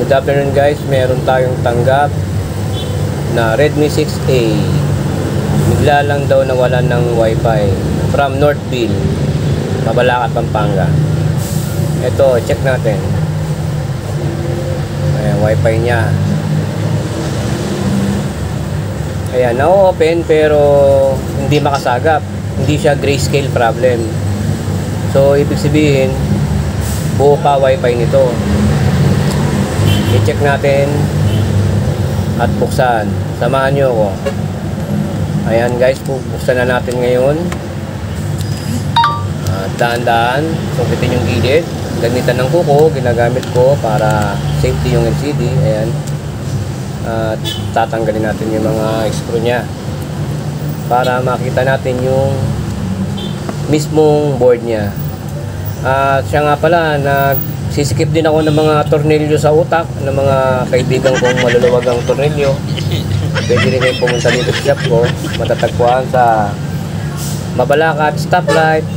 Good afternoon guys, meron tayong tanggap na Redmi 6A. Bigla lang daw nawalan ng wifi from Northville, Mabalacat, Pampanga. Ito, check natin. Ayan, wifi niya. Ayan, na-open pero hindi makasagap. Hindi siya grayscale problem. So, ibig sabihin, buo pa wifi nito. I-check natin at buksan. Samahan nyo ako. Ayan guys, buksan na natin ngayon. Daan-daan, sungkitin yung gilid. Gamitan ng kuko, ginagamit ko para safety yung LCD. Ayan. At tatanggalin natin yung mga screw nya para makita natin yung mismong board nya. At siya nga pala, sisikip din ako ng mga tornilyo sa utak ng mga kaibigan kong maluluwag ang tornilyo. Pwede rin kayo pumunta dito sa shop ko. Matatagpuan sa Mabalacat Stoplight,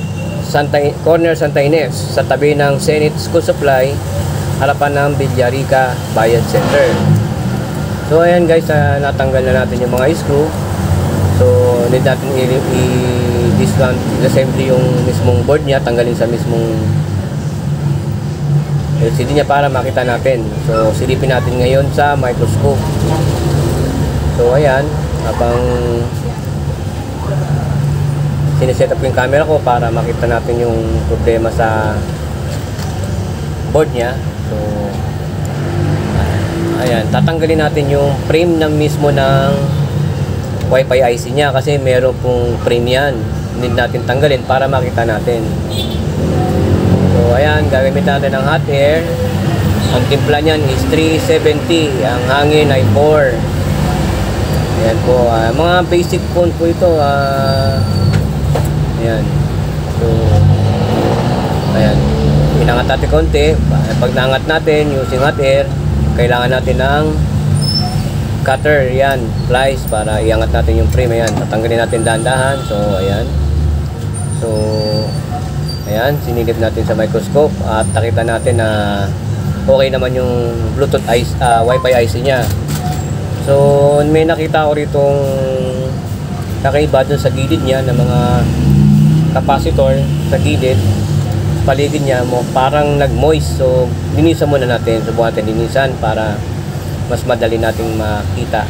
Corner Santa Ines, sa tabi ng Zenith School Supply, harapan ng Villarica Bayad Center. So ayan guys, natanggal na natin yung mga screw. So need natin i-disassembly yung mismong board niya, tanggalin sa mismong LCD niya para makita natin. So silipin natin ngayon sa microscope. So ayan, habang sineset up yung camera ko para makita natin yung problema sa board niya. So ayan, tatanggalin natin yung frame ng mismo ng Wi-Fi IC niya kasi meron pong frame yan. Need natin tanggalin para makita natin. So ayan, gagamit natin ng hot air. Ang timpla niyan is 370. Ang hangin ay 4. Ayan po, mga basic phone po ito. Ayan. So ayan, inangat natin konti. Pag naangat natin using hot air, kailangan natin ng cutter, yan, slice para iangat natin yung frame. Ayan, tatanggalin natin dahan-dahan. So ayan. So ayan, sinilip natin sa microscope at nakita natin na okay naman yung Bluetooth Wi-Fi IC niya. So may nakita ko ritong kakaiba dun sa gilid niya ng mga capacitor sa gilid, paligid niya mo parang nag-moist. So linisan muna natin, subukan natin linisan para mas madali nating makita.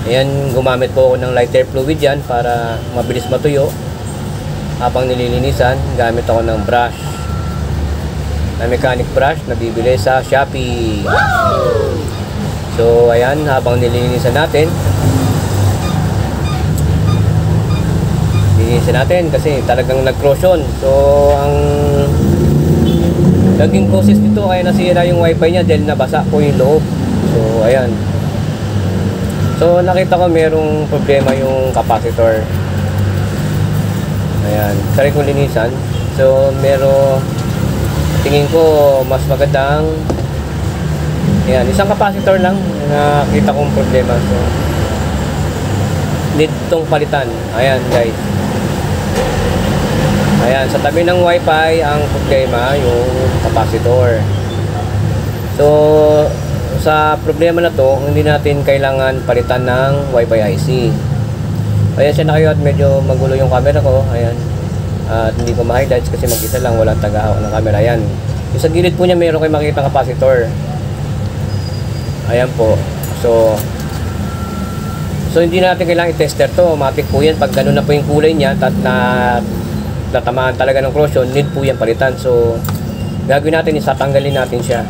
Ayan, gumamit po ako ng lighter fluid yan para mabilis matuyo. Habang nililinisan, gamit ako ng brush, na mechanic brush na bibili sa Shopee. So ayan, habang nililinisan natin, kasi talagang nag-corrosion. So ang naging causes nito kaya nasira yung wifi niya dahil nabasa po yung loob. So ayan, so nakita ko merong problema yung capacitor. Ayan, try ko linisan. So tingin ko mas magandang, ayan, isang capacitor lang nakita kong problema. So need tong palitan. Ayan guys, ayan, sa tabi ng wifi ang problema yung capacitor. So sa problema na to, hindi natin kailangan palitan ng wifi IC. Ayan siya na kayo at medyo magulo yung camera ko. Ayan, at hindi ko ma-highlights kasi mag-isa lang, walang tagahawak ng camera. Ayan, yung sa gilid po niya meron kayo makikita capacitor. Ayan po. So hindi natin kailangan i-tester to. Matik po yan pag ganun na po yung kulay niya at natamaan talaga ng corrosion, need po yan palitan. So gagawin natin is tatanggalin natin siya.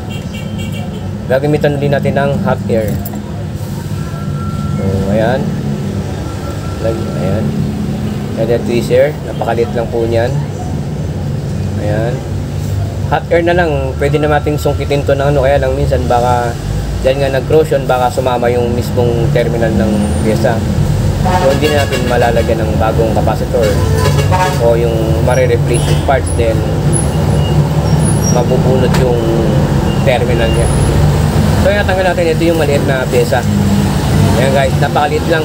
Gagamitan din natin ng hot air. So ayan, ayan, kaya tweezer, napakalit lang po niyan. Ayan, hot air na lang, pwede na nating sungkitin to ng kaya lang minsan baka dahil nga nag-corrosion, baka sumama yung mismong terminal ng pyesa. So hindi na natin malalagyan ng bagong capacitor o yung mare-replace yung parts, then mabubunot yung terminal niya. So natanggal natin, ito yung maliit na pyesa. Ayan guys, napakaliit lang.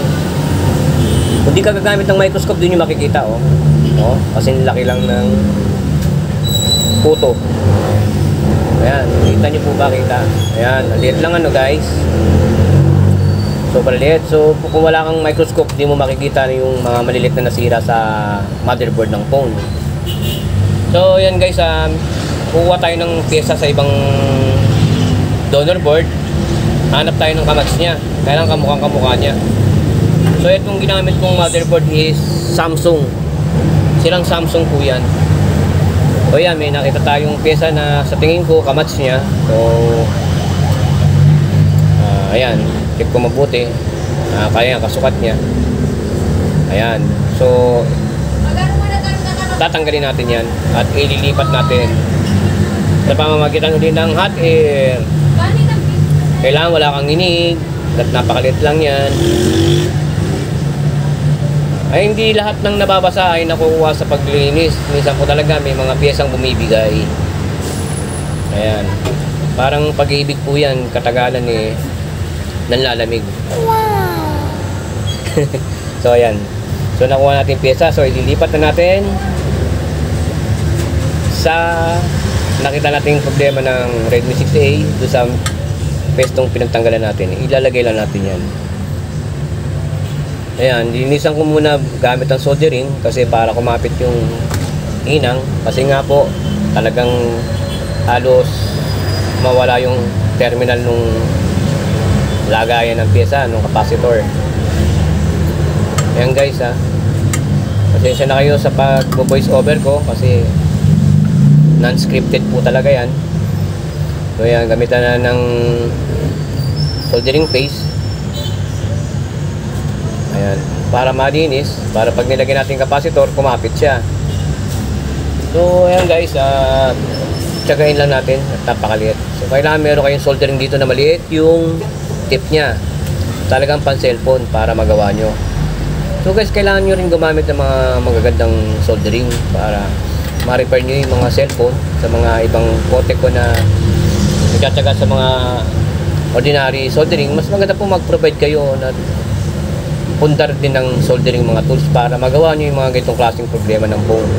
Kung di ka gagamit ng microscope, din yung makikita, oh. Kasi laki lang ng puto. Ayan, Kita nyo po ba? Kita. Ayan, maliit lang ano guys. So maliit. So kung wala kang microscope, di mo makikita yung mga maliliit na nasira sa motherboard ng phone. So yan guys, kuha tayo ng pyesa sa ibang donor board. Hanap tayo ng kamats niya. Kailangan kamukhang-kamukha niya. So itong ginamit kong motherboard is Samsung. Silang Samsung po yan. So yan, may nakita tayong pyesa na sa tingin ko kamats niya. So ayan, check ko mabuti. Kaya kasukat niya. Ayan. So tatanggalin natin yan at ililipat natin sa pamamagitan din ng hot air. Kailangan wala kang inig at napakalit lang yan. Ay hindi lahat ng nababasa ay nakukuha sa paglinis. Minsan po talaga may mga piyesang bumibigay. Ayan. Parang pag-ibig po yan, katagalan nanlalamig. Wow! So ayan. So nakuha natin piyesa. So ililipat na natin sa nakita natin yung problema ng Redmi 6A doon sa pestong pinagtanggalan natin. Ilalagay lang natin yan. Ayan, linisan ko muna gamit ang soldering kasi para kumapit yung inang. Kasi nga po, talagang halos mawala yung terminal nung lagayan ng pyesa, nung capacitor. Ayan guys pasensya na kayo sa pag-voice over ko kasi non-scripted po talaga yan. So ayan, gamitan na ng soldering paste. Ayan, para malinis, para pag nilagyan natin capacitor, kumapit siya. So ayan guys, tsagain lang natin at napakaliit. So kailangan meron kayong soldering dito na maliit yung tip nya. Talagang pan cellphone para magawa nyo. So guys, kailangan nyo rin gumamit ng mga magagandang soldering para ma-repair nyo yung mga cellphone sa mga ibang kote ko na nagtatsaga sa mga ordinary soldering. Mas maganda po mag-provide kayo na pundar din ng soldering mga tools para magawa nyo yung mga ganitong klaseng problema ng phone.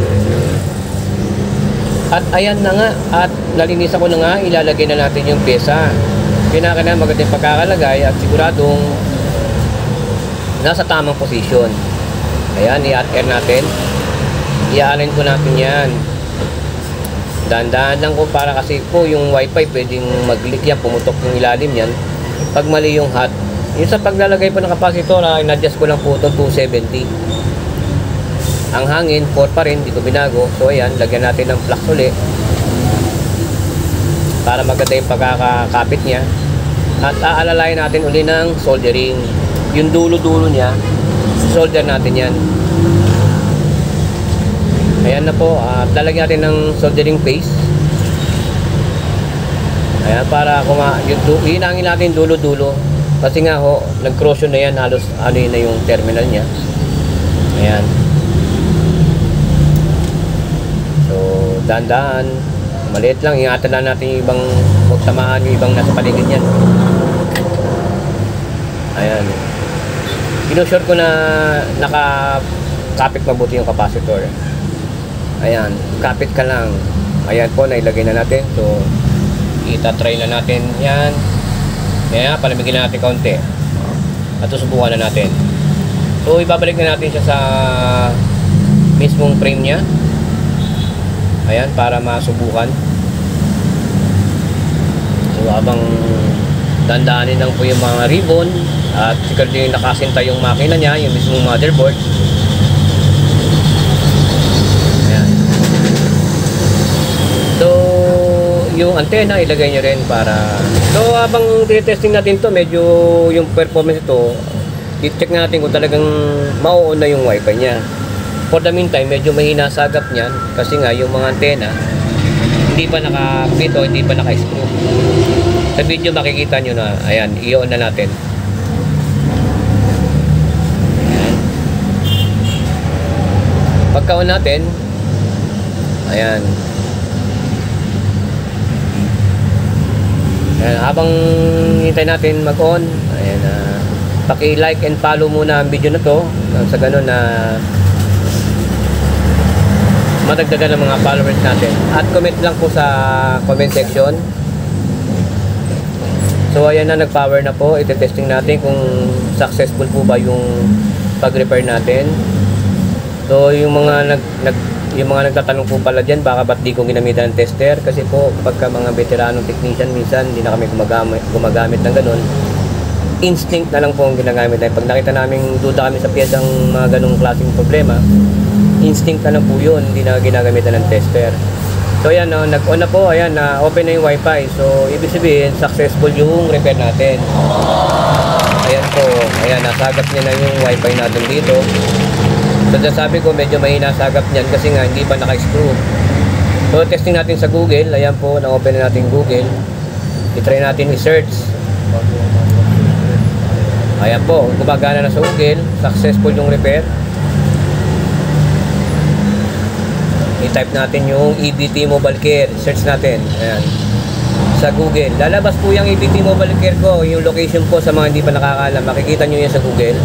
At ayan na nga, at nalinisan ko na nga, ilalagay na natin yung pyesa. Kinakailangan magandang pagkakalagay at siguradong nasa tamang posisyon. Ayan, i-hot air natin. I-align ko natin yan. Dahan-dahan lang ko para kasi po yung wifi pwedeng mag-leak yan, pumutok yung ilalim yan pag mali yung hot. Yung sa paglalagay po ng capacitor, in-adjust ko lang po itong 270. Ang hangin 4 pa rin, hindi ko binago. So ayan, lagyan natin ng flux uli para maganda yung pagkakakapit niya. At aalalayan natin uli ng soldering. Yung dulo-dulo niya, solder natin yan. Ayan na po, lalagyan natin ng soldering paste. Ayan, para hinangin natin dulo-dulo. Kasi nga ho, nag-corrosion na yan, halos ano yun na yung terminal niya. Ayan. So, dahan-dahan. Maliit lang, ingatan lang natin yung ibang, huwag tamaan yung ibang nasa paligid niyan. Ayan. Pinusure ko na nakakapit mabuti yung capacitor. Ayan, kapit ka lang. Ayan po, nailagay na natin. So, itatry na natin yan. Ayan, palamigin na natin kaunti. At susubukan na natin. So, ibabalik na natin siya sa mismong frame niya. Ayan, para masubukan. So, habang dandaanin lang po yung mga ribbon at siguro yung nakasinta yung makina niya, yung mismong motherboard. Ayan. So, yung antena ilagay nyo rin para so habang tinetesting natin to, medyo yung performance ito, i-check natin kung talagang mauon na yung wifi nya. For the meantime, medyo mahina sagap niyan kasi nga yung mga antena hindi pa naka-fit o hindi pa naka-screw. Sa video makikita nyo na, ayan, i-on na natin. Ayan. Pagka-on natin, ayan. Ayan, habang hintay natin mag-on, ayan, paki-like and follow muna ang video na to sa ganun na madagdagan ng mga followers natin. At comment lang po sa comment section So ayan na, nag-power na po. Ite-testing natin kung successful po ba yung pag-repair natin. So yung mga yung mga nagtatanong po pala diyan, baka ba't di ko ginamitan ng tester, kasi po pagka mga veteranong technician, minsan hindi na kami gumagamit ng ganun. Instinct na lang po ang ginagamit natin. Pag nakita namin duda kami sa piyesang mga ganung klaseng problema, instinct na lang po yun, hindi na ginagamitan ng tester. So ayan, no, nag-on na po, ayan, na open na yung wifi. So ibig sabihin, successful yung repair natin. Ayan po, ayan, nasagap niya na yung wifi natin dito. So sabi ko, medyo mahina sagap niyan kasi nga hindi pa naka-screw. So testing natin sa Google, ayan po, na-open na natin Google. I-try natin i-search. Ayan po, gumagana na sa Google, successful yung repair. I-type natin yung EBT Mobile Care, search natin, ayan, sa Google. Lalabas po yung EBT Mobile Care ko, yung location po sa mga hindi pa nakakaalam, makikita nyo yan sa Google.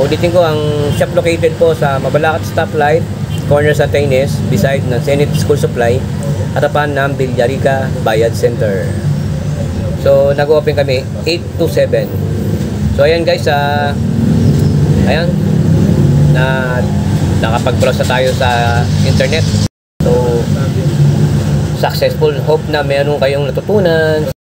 Ulitin ko, ang shop located po sa Mabalacat Stoplight, corner sa Taines, beside ng Senate School Supply, harapan ng Villarica Bayad Center. So nag-open kami 8 to 7. So ayan guys, ayan, nakapag-browse na tayo sa internet. So successful. Hope na meron kayong natutunan.